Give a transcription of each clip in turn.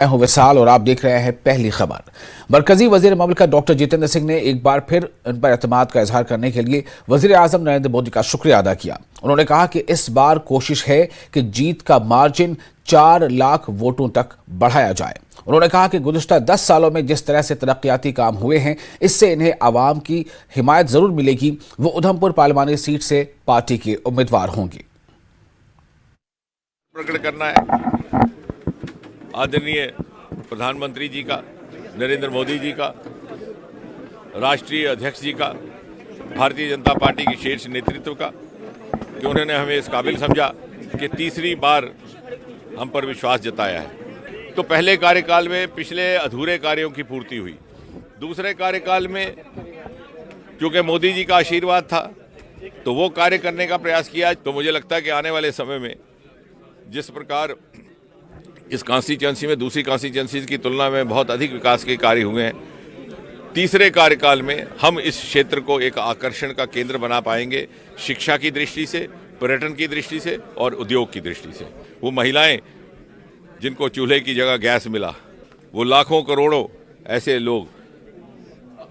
मैं हूं विशाल और आप देख रहे हैं पहली खबर। मरकजी वजीर ममलिकत डॉक्टर जितेंद्र सिंह ने एक बार फिर उन पर एतमाद का इजहार करने के लिए वजीर आजम नरेंद्र मोदी का शुक्रिया अदा किया। उन्होंने कहा कि इस बार कोशिश है कि जीत का मार्जिन 4 लाख वोटों तक बढ़ाया जाए। उन्होंने कहा कि गुज़िश्ता 10 सालों में जिस तरह से तरक्याती काम हुए हैं, इससे इन्हें आवाम की हिमायत जरूर मिलेगी। वो उधमपुर पार्लिमानी सीट से पार्टी के उम्मीदवार होंगी। प्रकट करना है आदरणीय प्रधानमंत्री जी का, नरेंद्र मोदी जी का, राष्ट्रीय अध्यक्ष जी का, भारतीय जनता पार्टी के शीर्ष नेतृत्व का, कि उन्होंने हमें इस काबिल समझा कि तीसरी बार हम पर विश्वास जताया है। तो पहले कार्यकाल में पिछले अधूरे कार्यों की पूर्ति हुई। दूसरे कार्यकाल में क्योंकि मोदी जी का आशीर्वाद था तो वो कार्य करने का प्रयास किया। तो मुझे लगता है कि आने वाले समय में जिस प्रकार इस कॉन्स्टिट्यूंसी में दूसरी कॉन्स्टिट्यूंसी की तुलना में बहुत अधिक विकास के कार्य हुए हैं, तीसरे कार्यकाल में हम इस क्षेत्र को एक आकर्षण का केंद्र बना पाएंगे, शिक्षा की दृष्टि से, पर्यटन की दृष्टि से और उद्योग की दृष्टि से। वो महिलाएं जिनको चूल्हे की जगह गैस मिला, वो लाखों करोड़ों ऐसे लोग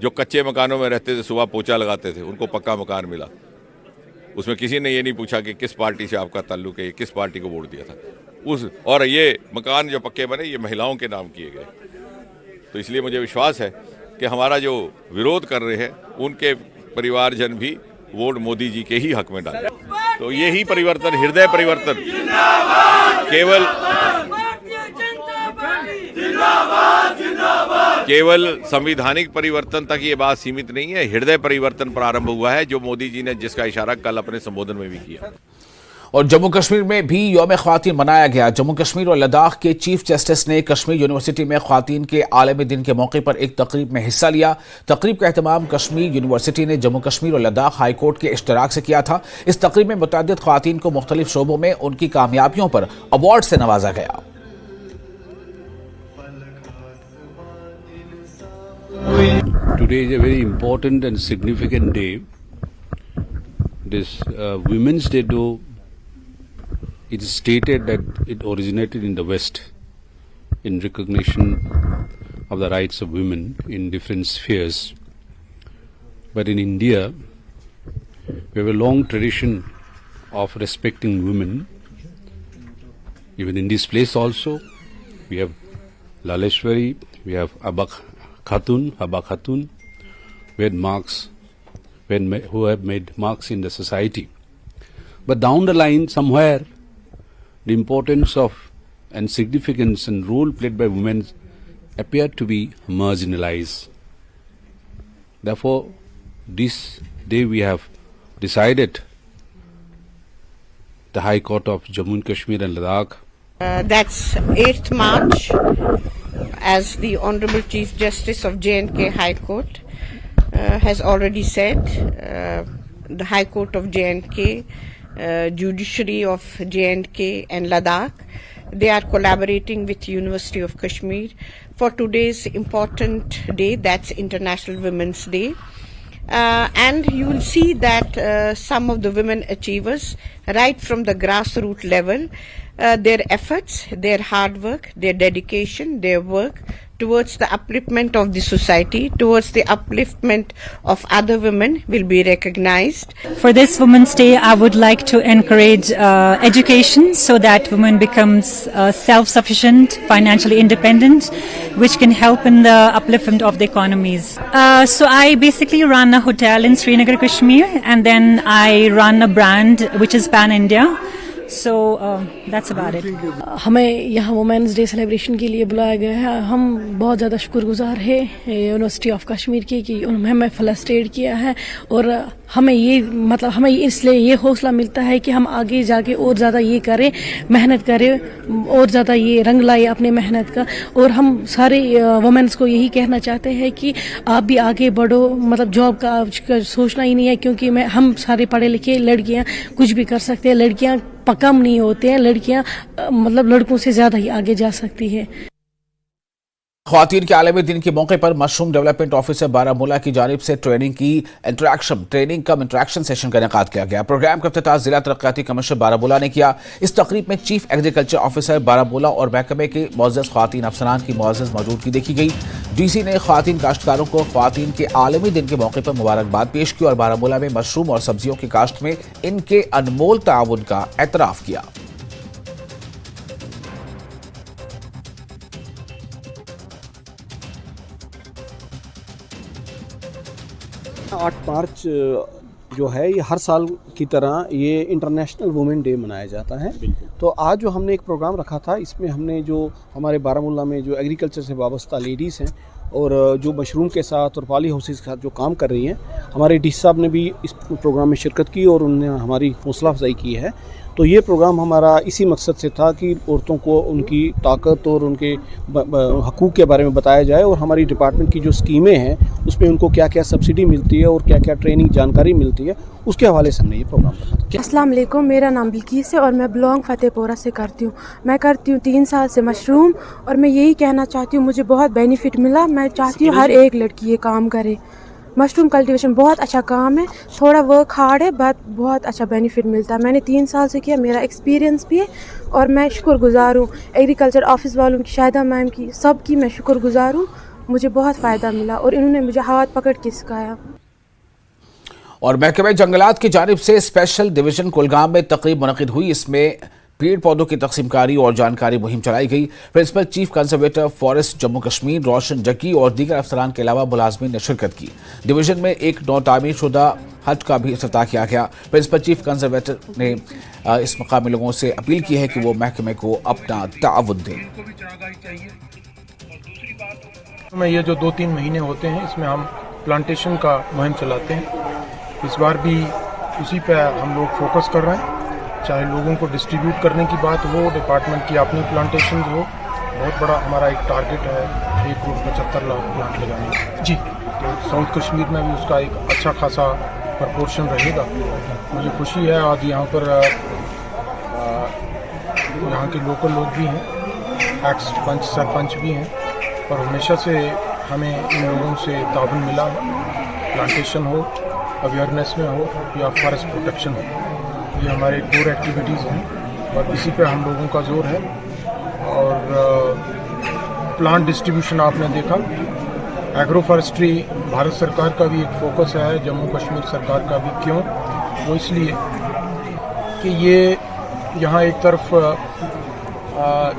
जो कच्चे मकानों में रहते थे, सुबह पोछा लगाते थे, उनको पक्का मकान मिला। उसमें किसी ने ये नहीं पूछा कि किस पार्टी से आपका ताल्लुक है, किस पार्टी को वोट दिया था। और ये मकान जो पक्के बने, ये महिलाओं के नाम किए गए। तो इसलिए मुझे विश्वास है कि हमारा जो विरोध कर रहे हैं उनके परिवारजन भी वोट मोदी जी के ही हक में डालें। तो यही परिवर्तन, हृदय परिवर्तन, केवल संवैधानिक परिवर्तन तक ये बात सीमित नहीं है, हृदय परिवर्तन प्रारंभ हुआ है, जो मोदी जी ने जिसका इशारा कल अपने संबोधन में भी किया। और जम्मू कश्मीर में भी यौम ख्वातीन मनाया गया। जम्मू कश्मीर और लद्दाख के चीफ जस्टिस ने कश्मीर यूनिवर्सिटी में ख्वातीन के आलमी दिन के मौके पर एक तकरीब में हिस्सा लिया। तकरीब का एहतमाम कश्मीर यूनिवर्सिटी ने जम्मू कश्मीर और लद्दाख हाई कोर्ट के इश्तराक से किया था। इस तकरीब में मुतअद्दिद ख्वातीन को मुख्तलिफ शोबों में उनकी कामयाबियों पर अवार्ड से नवाजा गया। Today is a very important and significant day. This Women's Day, though it is stated that it originated in the West in recognition of the rights of women in different spheres. But in India, we have a long tradition of respecting women. Even in this place also, we have Laleshwari, we have Haba Khatun, who have made marks in the society. But down the line, somewhere, the importance of and significance and role played by women appear to be marginalized. Therefore, this day we have decided, the High Court of Jammu and Kashmir and Ladakh. That's 8th March, as the Honorable Chief Justice of J&K High Court has already said. The High Court of J&K, Judiciary of J&K and Ladakh, they are collaborating with University of Kashmir for today's important day, that's International Women's Day. And you will see that some of the women achievers, right from the grassroots level, their efforts, their hard work, their dedication, their work towards the upliftment of the society, towards the upliftment of other women will be recognized. For this Women's Day, I would like to encourage education so that women becomes self-sufficient, financially independent, which can help in the upliftment of the economies. So I basically run a hotel in Srinagar, Kashmir, and then I run a brand which is Pan-India. So that's about it. हमें यहाँ women's day celebration के लिए बुलाया गया है। हम बहुत ज़्यादा शुक्रगुजार हैं यूनिवर्सिटी ऑफ कश्मीर की कि उन्होंने हमें फर्स्ट एड किया है, और हमें हमें इसलिए ये हौसला मिलता है कि हम आगे जाके और ज़्यादा ये करें, मेहनत करें, और ज़्यादा ये रंग लाए अपने मेहनत का। और हम सारे वुमेन्स को यही कहना चाहते हैं कि आप भी आगे बढ़ो, जॉब का सोचना ही नहीं है, क्योंकि हम सारे पढ़े लिखे लड़कियाँ कुछ भी कर सकते हैं। लड़कियाँ कम नहीं होते हैं, लड़कियां लड़कों से ज्यादा ही आगे जा सकती है। ख्वातीन के आलमी दिन के मौके पर मशरूम डेवलपमेंट ऑफिसर बारामूला की जानिब से ट्रेनिंग कम इंटरेक्शन सेशन का इनेकाद किया गया। प्रोग्राम का इफ्तिताह जिला तरक्याती कमिश्नर बारामूला ने किया। इस तकरीब में चीफ एग्रीकल्चर ऑफिसर बारामूला और महकमे के मुअज़्ज़ज़ ख्वातीन अफसरान की मुअज़्ज़ज़ मौजूदगी देखी गई। डीसी ने ख्वातीन काश्तकारों को ख्वातीन के आलमी दिन के मौके पर मुबारकबाद पेश की और बारामूला में मशरूम और सब्जियों की काश्त में इनके अनमोल ताउन का एतराफ़ किया। 8 मार्च जो है ये हर साल की तरह ये इंटरनेशनल वुमेन डे मनाया जाता है। तो आज जो हमने एक प्रोग्राम रखा था, इसमें हमने जो हमारे बारामूला में जो एग्रीकल्चर से वाबस्ता लेडीज़ हैं और जो मशरूम के साथ और पॉली हाउसेस के साथ जो काम कर रही हैं, हमारे डी साहब ने भी इस प्रोग्राम में शिरकत की और उन्होंने हमारी हौसला अफजाई की है। तो ये प्रोग्राम हमारा इसी मकसद से था कि औरतों को उनकी ताकत और उनके हकूक़ के बारे में बताया जाए और हमारी डिपार्टमेंट की जो स्कीमें हैं उसमें उनको क्या क्या सब्सिडी मिलती है और क्या क्या ट्रेनिंग जानकारी मिलती है, उसके हवाले से हमने ये प्रोग्राम रखा। अस्सलाम वालेकुम, मेरा नाम बिल्किस है और मैं बिलोंग फतेहपुरा से करती हूँ। मैं करती हूँ 3 साल से मशरूम और मैं यही कहना चाहती हूँ, मुझे बहुत बेनिफिट मिला। मैं चाहती हूँ हर एक लड़की ये काम करे। मशरूम कल्टीवेशन बहुत अच्छा काम है, थोड़ा वर्क हार्ड है बट बहुत अच्छा बेनिफिट मिलता है। मैंने 3 साल से किया, मेरा एक्सपीरियंस भी है और मैं शुक्रगुजार हूँ एग्रीकल्चर ऑफिस वालों की, शाहिदा मैम की, सब की मैं शुक्रगुजार हूँ। मुझे बहुत फ़ायदा मिला और इन्होंने मुझे हाथ पकड़ के सिखाया। और महकमे जंगलात की जानिब से स्पेशल डिवीजन कुलगाम में तकरीब मुनक़िद हुई। इसमें पेड़ पौधों की तकसीमकारी और जानकारी मुहिम चलाई गई। Principal chief conservator forest Jammu Kashmir Roshan Jaggi और दीगर अफसरान के अलावा मुलाजमीन ने शिरकत की। डिवीजन में एक नौ तामीर शुदा हट का भी इफ्तिताह किया गया। प्रिंसिपल चीफ कंजर्वेटर ने इस मकामी लोगों से अपील की है कि वो महकमे को अपना ताउन दें। ये जो 2-3 महीने होते हैं इसमें हम प्लांटेशन का मुहिम चलाते हैं। इस बार भी उसी पे हम लोग फोकस कर रहे हैं, चाहे लोगों को डिस्ट्रीब्यूट करने की बात हो, डिपार्टमेंट की अपनी प्लांटेशन हो। बहुत बड़ा हमारा एक टारगेट है 1,75,00,000 प्लांट लगाने का जी। तो साउथ कश्मीर में भी उसका एक अच्छा खासा प्रपोर्शन रहेगा। मुझे खुशी है आज यहाँ पर यहाँ के लोकल लोग भी हैं, एक्स पंच सरपंच भी हैं और हमेशा से हमें इन लोगों से ताउन मिला है, प्लांटेशन हो, अवेयरनेस में हो या फॉरेस्ट प्रोटेक्शन हो। ये हमारे कोर एक्टिविटीज़ हैं और इसी पे हम लोगों का जोर है। और प्लांट डिस्ट्रीब्यूशन आपने देखा, एग्रो फॉरेस्ट्री भारत सरकार का भी एक फोकस है, जम्मू कश्मीर सरकार का भी। क्यों? वो इसलिए कि ये यहाँ एक तरफ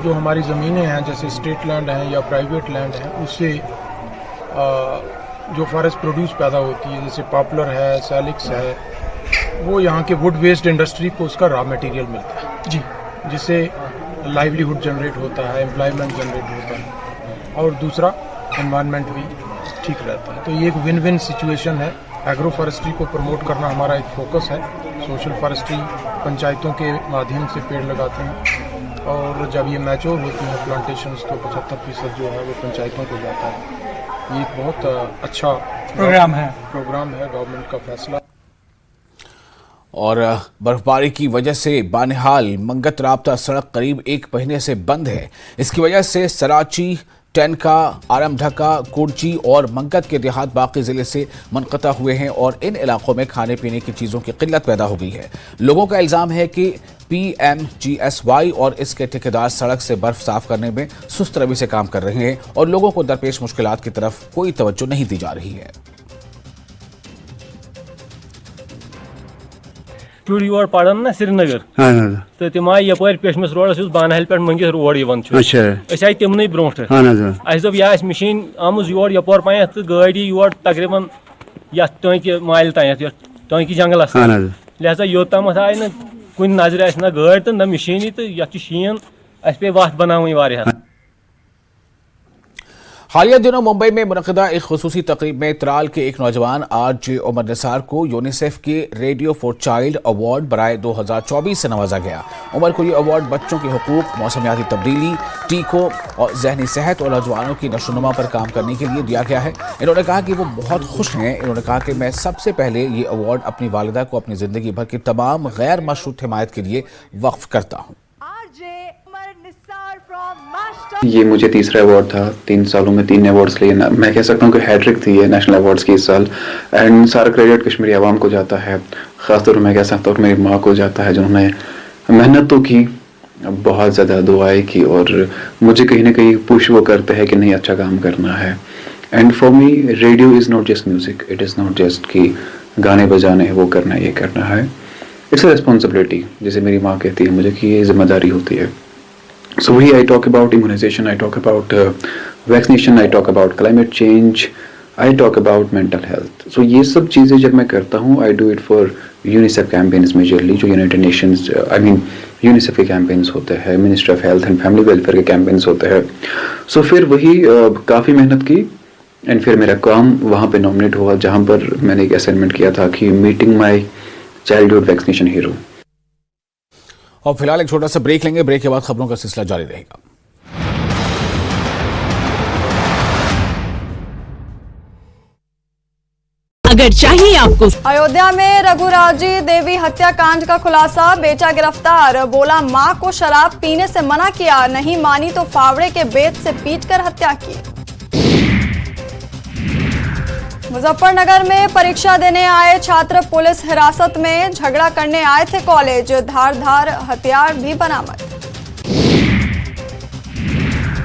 जो हमारी ज़मीनें हैं जैसे स्टेट लैंड हैं या प्राइवेट लैंड हैं, उससे जो फॉरेस्ट प्रोड्यूस पैदा होती है जैसे पॉपुलर है, सैलिक्स है, वो यहाँ के वुड वेस्ट इंडस्ट्री को उसका रॉ मटेरियल मिलता है जी, जिससे लाइवलीहुड जनरेट होता है, एम्प्लॉयमेंट जनरेट होता है और दूसरा एनवायरनमेंट भी ठीक रहता है। तो ये एक विन विन सिचुएशन है। एग्रो फॉरेस्ट्री को प्रमोट करना हमारा एक फोकस है। सोशल फॉरेस्ट्री पंचायतों के माध्यम से पेड़ लगाते हैं और जब ये मैच्योर होती हैं प्लांटेशंस तो 75% जो है वो पंचायतों को जाता है। ये एक बहुत अच्छा प्रोग्राम है गवर्नमेंट का फैसला। और बर्फबारी की वजह से बानिहाल मंगत राब्ता सड़क करीब 1 महीने से बंद है। इसकी वजह से सराची, टनका, आरमढका, कुर्ची और मंगत के देहात बाकी जिले से मुनक़ता हुए हैं और इन इलाकों में खाने पीने की चीज़ों की किल्लत पैदा हो गई है। लोगों का इल्ज़ाम है कि PMGSY और इसके ठेकेदार सड़क से बर्फ साफ करने में सुस्त रवि से काम कर रहे हैं और लोगों को दरपेश मुश्किलात की तरफ कोई तवज्जो नहीं दी जा रही है। शुर योर पढ़न ना श्रीनगर तो तम आये यपर पेशमस रोडस बानहल पे मंगिस रोड आए तमन ब्रोट दोप यह मशीन आमुज योर यपर पान तो गाड़ी योर तकरीबन ये टाँकि माइल तान टाँकि जंगलस लिहाजा योतम आए ना कुन नजर ना गाड़ी तो ना मशीन तो ये शीन अस पे वत बनावी वारिया। हालिया दिनों मुंबई में मुनक़दा एक खुसूसी तकरीब में त्राल के एक नौजवान RJ उमर निसार को यूनिसेफ के रेडियो फॉर चाइल्ड अवार्ड बराए 2024 से नवाजा गया। उमर को ये अवार्ड बच्चों के हुकूक, मौसमियाती तब्दीली, टीकों और जहनी सेहत और नौजवानों की नशोनुमा पर काम करने के लिए दिया गया है। इन्होंने कहा कि वो बहुत खुश हैं। इन्होंने कहा कि मैं सबसे पहले ये अवार्ड अपनी वालिदा को अपनी ज़िंदगी भर की तमाम गैर मशरूत हिमायत के लिए वक्फ करता हूँ। ये मुझे तीसरा अवार्ड था, 3 सालों में 3 अवार्ड्स लिए। मैं कह सकता हूँ कि हैट्रिक थी ये नेशनल अवार्ड्स की इस साल। एंड सारा क्रेडिट कश्मीरी आवाम को जाता है, ख़ासतौर पर मैं कह सकता हूँ कि मेरी माँ को जाता है, जिन्होंने मेहनत तो की, बहुत ज़्यादा दुआएं की और मुझे कहीं ना कहीं पुश वो करते हैं कि नहीं अच्छा काम करना है। And for me radio is not just music, it is not just कि गाने बजाने वो करना है, ये करना है। इट्स अ रिस्पॉन्सिबिलिटी, जैसे मेरी माँ कहती है मुझे कि ये जिम्मेदारी होती है। So here I talk about immunization, I talk about vaccination, I talk about climate change, I talk about mental health. So ये सब चीज़ें जब मैं करता हूँ, I do it for UNICEF campaigns majorly, जो United Nations, UNICEF के campaigns होते हैं, Ministry of Health and Family Welfare के campaigns होते हैं। So फिर वही काफ़ी मेहनत की एंड फिर मेरा काम वहाँ पे नॉमिनेट हुआ, जहाँ पर मैंने एक असाइनमेंट किया था कि meeting my childhood vaccination hero. और फिलहाल एक छोटा सा ब्रेक लेंगे, ब्रेक के बाद खबरों का सिलसिला जारी रहेगा। अगर चाहिए आपको। अयोध्या में रघुराजी देवी हत्याकांड का खुलासा, बेटा गिरफ्तार, बोला मां को शराब पीने से मना किया, नहीं मानी तो फावड़े के बेत से पीटकर हत्या की। मुजफ्फरनगर में परीक्षा देने आए छात्र पुलिस हिरासत में, झगड़ा करने आए थे कॉलेज, धार हथियार भी बरामद।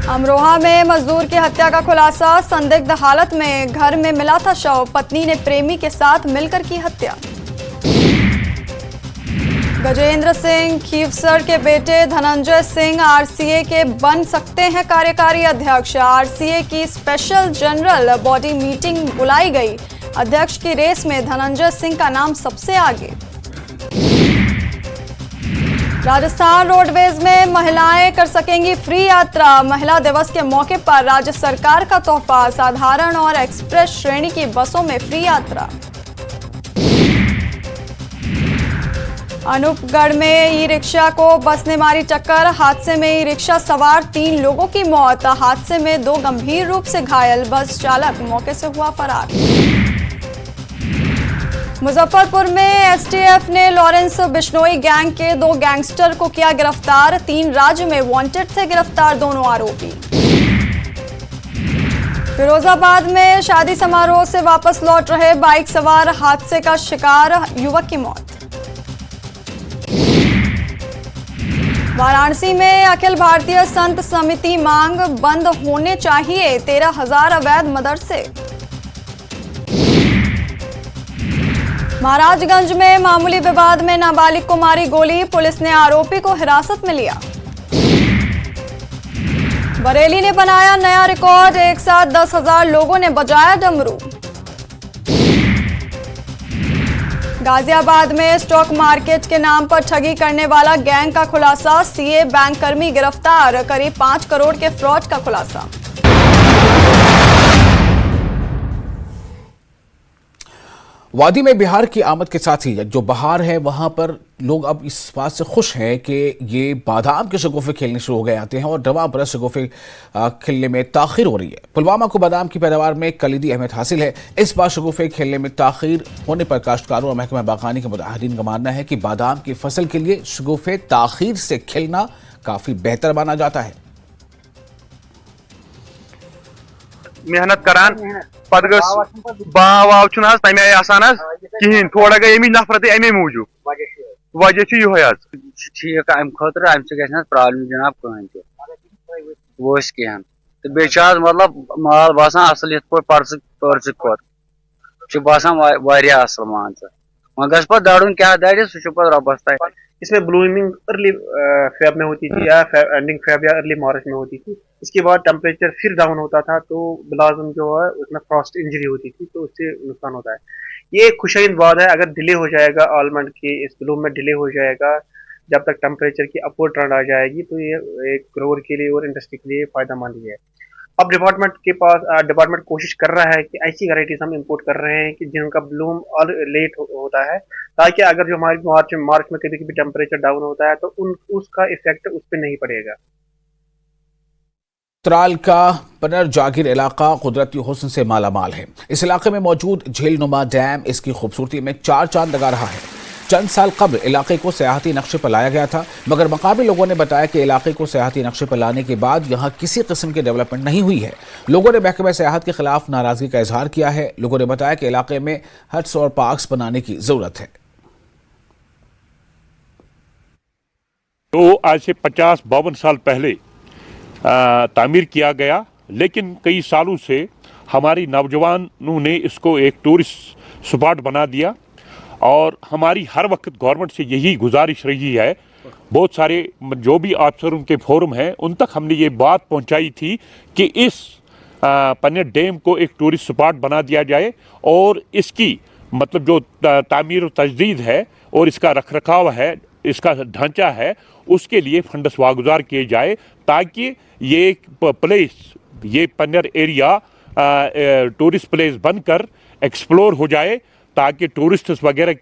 अमरोहा में मजदूर की हत्या का खुलासा, संदिग्ध हालत में घर में मिला था शव, पत्नी ने प्रेमी के साथ मिलकर की हत्या। गजेंद्र सिंह खीवसर के बेटे धनंजय सिंह आरसीए के बन सकते हैं कार्यकारी अध्यक्ष, आरसीए की स्पेशल जनरल बॉडी मीटिंग बुलाई गई, अध्यक्ष की रेस में धनंजय सिंह का नाम सबसे आगे। राजस्थान रोडवेज में महिलाएं कर सकेंगी फ्री यात्रा, महिला दिवस के मौके पर राज्य सरकार का तोहफा, साधारण और एक्सप्रेस श्रेणी की बसों में फ्री यात्रा। अनूपगढ़ में ई रिक्शा को बस ने मारी टक्कर, हादसे में ई रिक्शा सवार 3 लोगों की मौत, हादसे में 2 गंभीर रूप से घायल, बस चालक मौके से हुआ फरार। मुजफ्फरपुर में एसटीएफ ने लॉरेंस बिश्नोई गैंग के 2 गैंगस्टर को किया गिरफ्तार, 3 राज्य में वांटेड थे गिरफ्तार दोनों आरोपी। फिरोजाबाद में शादी समारोह से वापस लौट रहे बाइक सवार हादसे का शिकार, युवक की मौत। वाराणसी में अखिल भारतीय संत समिति मांग, बंद होने चाहिए 13,000 अवैध मदरसे। महाराजगंज में मामूली विवाद में नाबालिग को मारी गोली, पुलिस ने आरोपी को हिरासत में लिया। बरेली ने बनाया नया रिकॉर्ड, एक साथ 10,000 लोगों ने बजाया डमरू। गाजियाबाद में स्टॉक मार्केट के नाम पर ठगी करने वाला गैंग का खुलासा, सीए बैंक कर्मी गिरफ्तार, करीब 5 करोड़ के फ्रॉड का खुलासा। वादी में बिहार की आमद के साथ ही जो बहार है वहां पर लोग अब इस बात से खुश हैं कि ये बादाम के शगुफे खेलने शुरू हो गए आते हैं और रवां बरस शगुफे खिलने में ताखीर हो रही है। पुलवामा को बादाम की पैदावार में कलीदी अहमियत हासिल है। इस बार शगुफे खेलने में ताखीर होने पर काश्तकारों और महकमा बागवानी के मुताहिदीन का मानना है कि बादाम की फसल के लिए शगुफे ताखीर से खिलना काफी बेहतर माना जाता है। मेहनत करान पत बाव वाव तमे आय आसान कहें थोड़ा गई अमी नफरत अमे मूजूब वजह यह ठीक अम खुद अम प्रॉब्लम जनाब कहें वो कहें तो बे मतलब माल बसान असल ये पर्स खुद बसान असल मान वह गस पे दड़न क्या दड़ सह रबस तक। इसमें ब्लूमिंग अर्ली फेब में होती थी या एंडिंग फेब या अर्ली मार्च में होती थी। इसके बाद टेम्परेचर फिर डाउन होता था तो ब्लाजम जो है उसमें फ्रॉस्ट इंजरी होती थी तो उससे नुकसान होता है। ये एक खुशहाल बात है, अगर डिले हो जाएगा आलमंड के इस ब्लूम में डिले हो जाएगा जब तक टेम्परेचर की अपवर्ड ट्रेंड आ जाएगी तो ये एक ग्रोवर के लिए और इंडस्ट्री के लिए फायदेमंद है। अब डिपार्टमेंट कोशिश कर रहा है कि ऐसी वैरायटीज हम इंपोर्ट कर रहे हैं कि जिनका ब्लूम और लेट होता है ताकि अगर जो हमारी मार्च में कभी टेम्परेचर डाउन होता है तो उसका इफेक्ट उस पर नहीं पड़ेगा। त्राल का पनर जागीर इलाका कुदरती हुस्न से मालामाल है। इस इलाके में मौजूद झील नुमा डैम इसकी खूबसूरती में 4 चांद लगा रहा है। चंद साल कब्ल इलाके को सियाहती नक्शे पर लाया गया था, मगर मकामी लोगों ने बताया कि इलाके को सियाहती नक्शे पर लाने के बाद यहाँ किसी किस्म की डेवलपमेंट नहीं हुई है। लोगों ने महकमा सियाहत के खिलाफ नाराजगी का इजहार किया है। लोगों ने बताया कि इलाके में हट्स और पार्क्स बनाने की जरूरत है। तो आज से 50-52 साल पहले तामीर किया गया, लेकिन कई सालों से हमारी नौजवानों ने इसको एक टूरिस्ट स्पॉट बना दिया और हमारी हर वक्त गवर्नमेंट से यही गुजारिश रही है। बहुत सारे जो भी अफसरों के फोरम हैं उन तक हमने ये बात पहुंचाई थी कि इस पन्नेर डैम को एक टूरिस्ट स्पॉट बना दिया जाए और इसकी मतलब जो तामीर और तजदीद है और इसका रखरखाव है, इसका ढांचा है, उसके लिए फंड्स वागुजार किए जाए ताकि ये प्लेस, ये पन्नेर एरिया टूरिस्ट प्लेस बनकर एक्सप्लोर हो जाए ताकि टूरिस्ट्स वगैरह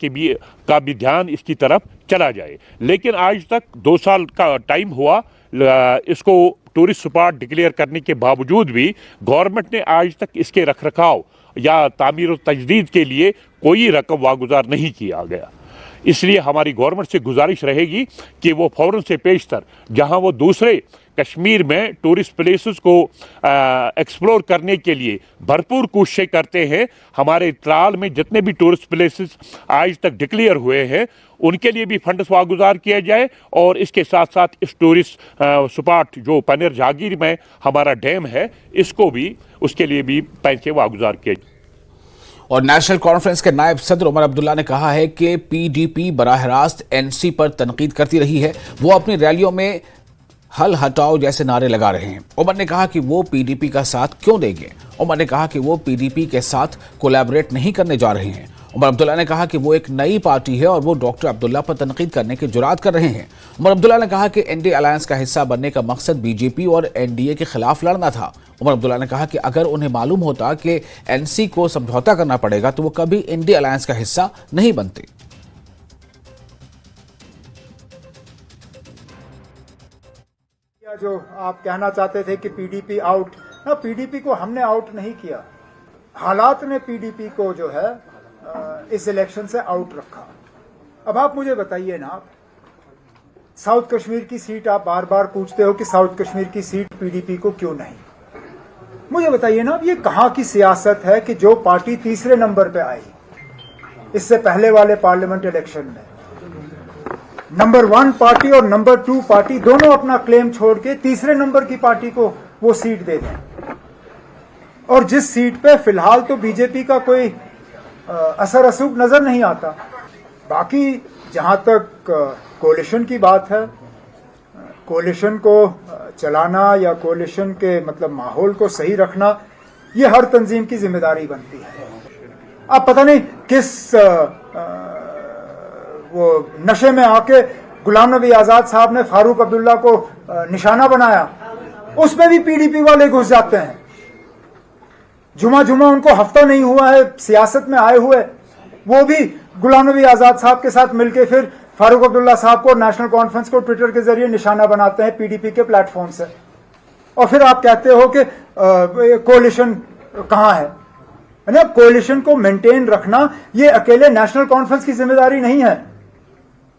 का भी ध्यान इसकी तरफ चला जाए। लेकिन आज तक 2 साल का टाइम हुआ इसको टूरिस्ट स्पॉट डिक्लेयर करने के बावजूद भी गवर्नमेंट ने आज तक इसके रखरखाव या तामीर और तजदीद के लिए कोई रकम वागुजार नहीं किया गया। इसलिए हमारी गवर्नमेंट से गुजारिश रहेगी कि वो फ़ौरन से पेशतर जहां वो दूसरे कश्मीर में टूरिस्ट प्लेसेस को एक्सप्लोर करने के लिए भरपूर कोशिशें करते हैं, हमारे त्राल में जितने भी टूरिस्ट प्लेसेस आज तक डिक्लेयर हुए हैं उनके लिए भी फंड्स वागुजार किया जाए और इसके साथ साथ इस टूरिस्ट स्पॉट जो पन्नेर जागीर में हमारा डैम है इसको भी, उसके लिए भी पैसे वागुजार किए जाए। और नेशनल कॉन्फ्रेंस के नायब सदर उमर अब्दुल्ला ने कहा है कि पीडीपी बराह रास्त एनसी पर तनकीद करती रही है। वो अपनी रैलियों में हल हटाओ जैसे नारे लगा रहे हैं। उमर ने कहा कि वो पीडीपी का साथ क्यों देंगे। उमर ने कहा कि वो पीडीपी के साथ कोलैबोरेट नहीं करने जा रहे हैं। उमर अब्दुल्ला ने कहा कि वो एक नई पार्टी है और वो डॉक्टर अब्दुल्ला पर तनकीद करने की जुरात कर रहे हैं। उमर अब्दुल्ला ने कहा कि एनडीए अलायंस का हिस्सा बनने का मकसद बीजेपी और एनडीए के खिलाफ लड़ना था। उमर अब्दुल्ला ने कहा कि अगर उन्हें मालूम होता कि एनसी को समझौता करना पड़ेगा तो वो कभी इंडिया अलायंस का हिस्सा नहीं बनते। जो आप कहना चाहते थे कि पीडीपी आउट, ना, पीडीपी को हमने आउट नहीं किया, हालात ने पीडीपी को जो है इस इलेक्शन से आउट रखा। अब आप मुझे बताइए ना, साउथ कश्मीर की सीट आप बार बार पूछते हो कि साउथ कश्मीर की सीट पीडीपी को क्यों नहीं। मुझे बताइए ना, ये कहां की सियासत है कि जो पार्टी तीसरे नंबर पे आई इससे पहले वाले पार्लियामेंट इलेक्शन में, नंबर 1 पार्टी और नंबर 2 पार्टी दोनों अपना क्लेम छोड़ के तीसरे नंबर की पार्टी को वो सीट दे दें, और जिस सीट पे फिलहाल तो बीजेपी का कोई असर असुक नजर नहीं आता। बाकी जहां तक कोलिशन की बात है, कोलिशन को चलाना या कोलिशन के मतलब माहौल को सही रखना, ये हर तंजीम की जिम्मेदारी बनती है। अब पता नहीं किस वो नशे में आके गुलाम नबी आजाद साहब ने फारूक अब्दुल्ला को निशाना बनाया, उसमें भी पीडीपी वाले घुस जाते हैं। जुमा उनको हफ्ता नहीं हुआ है सियासत में आए हुए, वो भी गुलाम नबी आजाद साहब के साथ मिलके फिर फारूक अब्दुल्ला साहब को, नेशनल कॉन्फ्रेंस को ट्विटर के जरिए निशाना बनाते हैं पीडीपी के प्लेटफॉर्म से। और फिर आप कहते हो कि कोलिशन कहां है। ना, कोलिशन को मेंटेन रखना ये अकेले नेशनल कॉन्फ्रेंस की जिम्मेदारी नहीं है,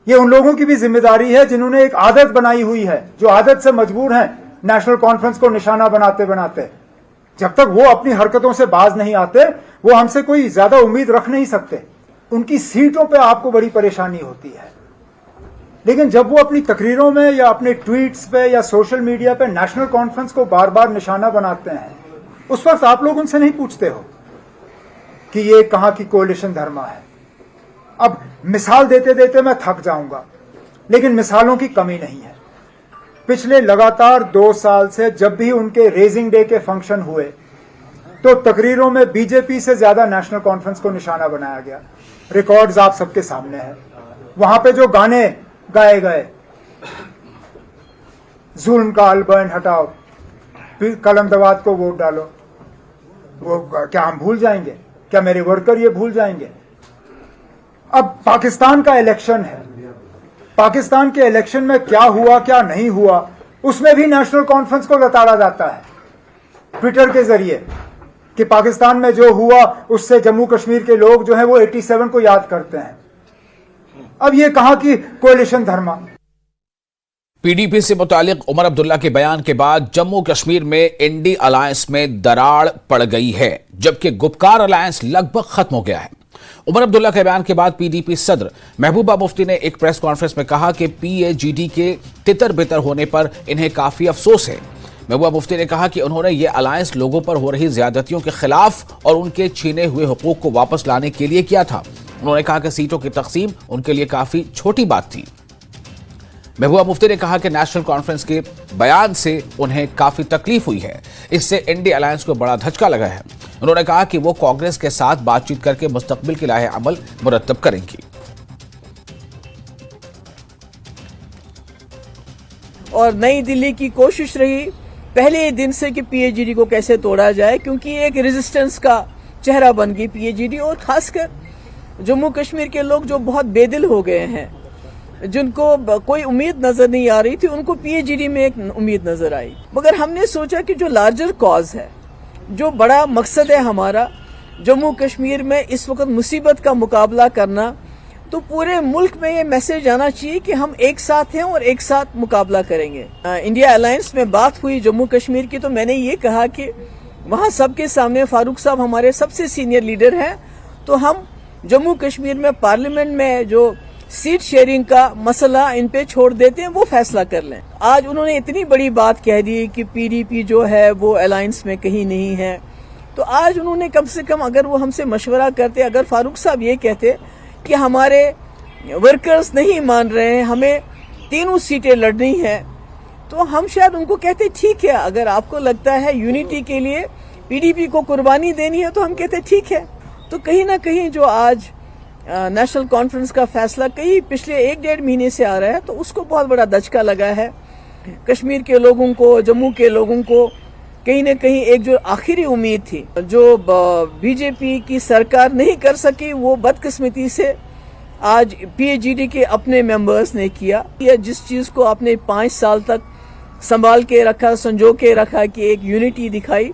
ये उन लोगों की भी जिम्मेदारी है जिन्होंने एक आदत बनाई हुई है, जो आदत से मजबूर हैं नेशनल कॉन्फ्रेंस को निशाना बनाते बनाते। जब तक वो अपनी हरकतों से बाज नहीं आते, वो हमसे कोई ज्यादा उम्मीद रख नहीं सकते। उनकी सीटों पे आपको बड़ी परेशानी होती है, लेकिन जब वो अपनी तकरीरों में या अपने ट्वीट्स पे या सोशल मीडिया पे नेशनल कॉन्फ्रेंस को बार बार निशाना बनाते हैं, उस वक्त आप लोग उनसे नहीं पूछते हो कि ये कहां की कोलिशन धर्मा है। अब मिसाल देते देते मैं थक जाऊंगा, लेकिन मिसालों की कमी नहीं है। पिछले लगातार 2 साल से जब भी उनके रेजिंग डे के फंक्शन हुए तो तकरीरों में बीजेपी से ज्यादा नेशनल कॉन्फ्रेंस को निशाना बनाया गया। रिकॉर्ड्स आप सबके सामने हैं। वहां पे जो गाने गाए गए, जुल्म का अलबर्न हटाओ, कलमदवाद को वोट डालो, वो क्या हम भूल जाएंगे? क्या मेरे वर्कर ये भूल जाएंगे? अब पाकिस्तान का इलेक्शन है, पाकिस्तान के इलेक्शन में क्या हुआ क्या नहीं हुआ उसमें भी नेशनल कॉन्फ्रेंस को लताड़ा जाता है ट्विटर के जरिए कि पाकिस्तान में जो हुआ उससे जम्मू कश्मीर के लोग जो हैं वो 87 को याद करते हैं। अब ये कहां की कोalition धर्मा। पीडीपी से मुतालिक उमर अब्दुल्ला के बयान के बाद जम्मू कश्मीर में इंडी अलायंस में दरार पड़ गई है, जबकि गुपकार अलायंस लगभग खत्म हो गया है। उमर अब्दुल्ला के बयान के बाद पीडीपी सदर महबूबा मुफ्ती ने एक प्रेस कॉन्फ्रेंस में कहा कि पीएजीडी के तितर बितर होने पर इन्हें काफी अफसोस है। महबूबा मुफ्ती ने कहा कि उन्होंने ये अलायंस लोगों पर हो रही ज्यादतियों के खिलाफ और उनके छीने हुए हुकूक को वापस लाने के लिए किया था। उन्होंने कहा कि सीटों की तकसीम उनके लिए काफी छोटी बात थी। महबूबा मुफ्ती ने कहा कि नेशनल कॉन्फ्रेंस के बयान से उन्हें काफी तकलीफ हुई है, इससे इंडी अलायंस को बड़ा धचका लगा है। उन्होंने कहा कि वो कांग्रेस के साथ बातचीत करके मुस्तकबिल की राह अमल मुरतब करेंगी। और नई दिल्ली की कोशिश रही पहले दिन से कि पीएजीडी को कैसे तोड़ा जाए, क्योंकि एक रेजिस्टेंस का चेहरा बन गई पीएजीडी। और खासकर जम्मू कश्मीर के लोग जो बहुत बेदिल हो गए हैं, जिनको कोई उम्मीद नजर नहीं आ रही थी, उनको पीएजीडी में एक उम्मीद नजर आई। मगर हमने सोचा कि जो लार्जर कॉज है, जो बड़ा मकसद है हमारा जम्मू कश्मीर में इस वक्त मुसीबत का मुकाबला करना, तो पूरे मुल्क में ये मैसेज आना चाहिए कि हम एक साथ हैं और एक साथ मुकाबला करेंगे। इंडिया अलायंस में बात हुई जम्मू कश्मीर की, तो मैंने ये कहा कि वहाँ सबके सामने फारूक साहब हमारे सबसे सीनियर लीडर हैं, तो हम जम्मू कश्मीर में पार्लियामेंट में जो सीट शेयरिंग का मसला इन पे छोड़ देते हैं, वो फैसला कर लें। आज उन्होंने इतनी बड़ी बात कह दी कि पीडीपी जो है वो अलायंस में कहीं नहीं है, तो आज उन्होंने कम से कम अगर वो हमसे मशवरा करते, अगर फारूक साहब ये कहते कि हमारे वर्कर्स नहीं मान रहे हैं, हमें तीनों सीटें लड़नी है, तो हम शायद उनको कहते ठीक है, अगर आपको लगता है यूनिटी के लिए पीडीपी को कुर्बानी देनी है तो हम कहते ठीक है। तो कहीं ना कहीं जो आज नेशनल कॉन्फ्रेंस का फैसला कई पिछले 1-1.5 महीने से आ रहा है, तो उसको बहुत बड़ा धचका लगा है। कश्मीर के लोगों को, जम्मू के लोगों को कहीं न कहीं एक जो आखिरी उम्मीद थी, जो बीजेपी की सरकार नहीं कर सकी, वो बदकिस्मती से आज पीएजीडी के अपने मेंबर्स ने किया। या जिस चीज को आपने 5 साल तक संभाल के रखा, संजो के रखा कि एक यूनिटी दिखाई,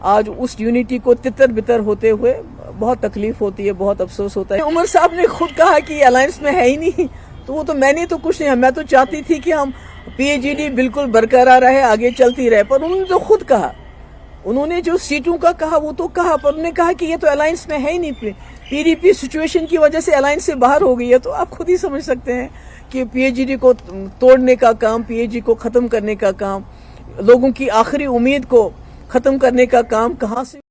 आज उस यूनिटी को तितर बितर होते हुए बहुत तकलीफ होती है, बहुत अफसोस होता है। उमर साहब ने खुद कहा कि अलायंस में है ही नहीं, तो वो तो मैंने तो कुछ नहीं, मैं तो चाहती थी कि हम पीएजीडी बिल्कुल बरकरार रहे, आगे चलती रहे, पर उन्होंने तो खुद कहा, उन्होंने जो सीटों का कहा वो तो कहा, पर उन्होंने कहा कि ये तो अलायंस में है ही नहीं, पीडीपी सिचुएशन की वजह से अलायंस से बाहर हो गई है। तो आप खुद ही समझ सकते हैं कि पीएजीडी को तोड़ने का काम, पीएजीडी को खत्म करने का काम, लोगों की आखिरी उम्मीद को खत्म करने का काम कहां से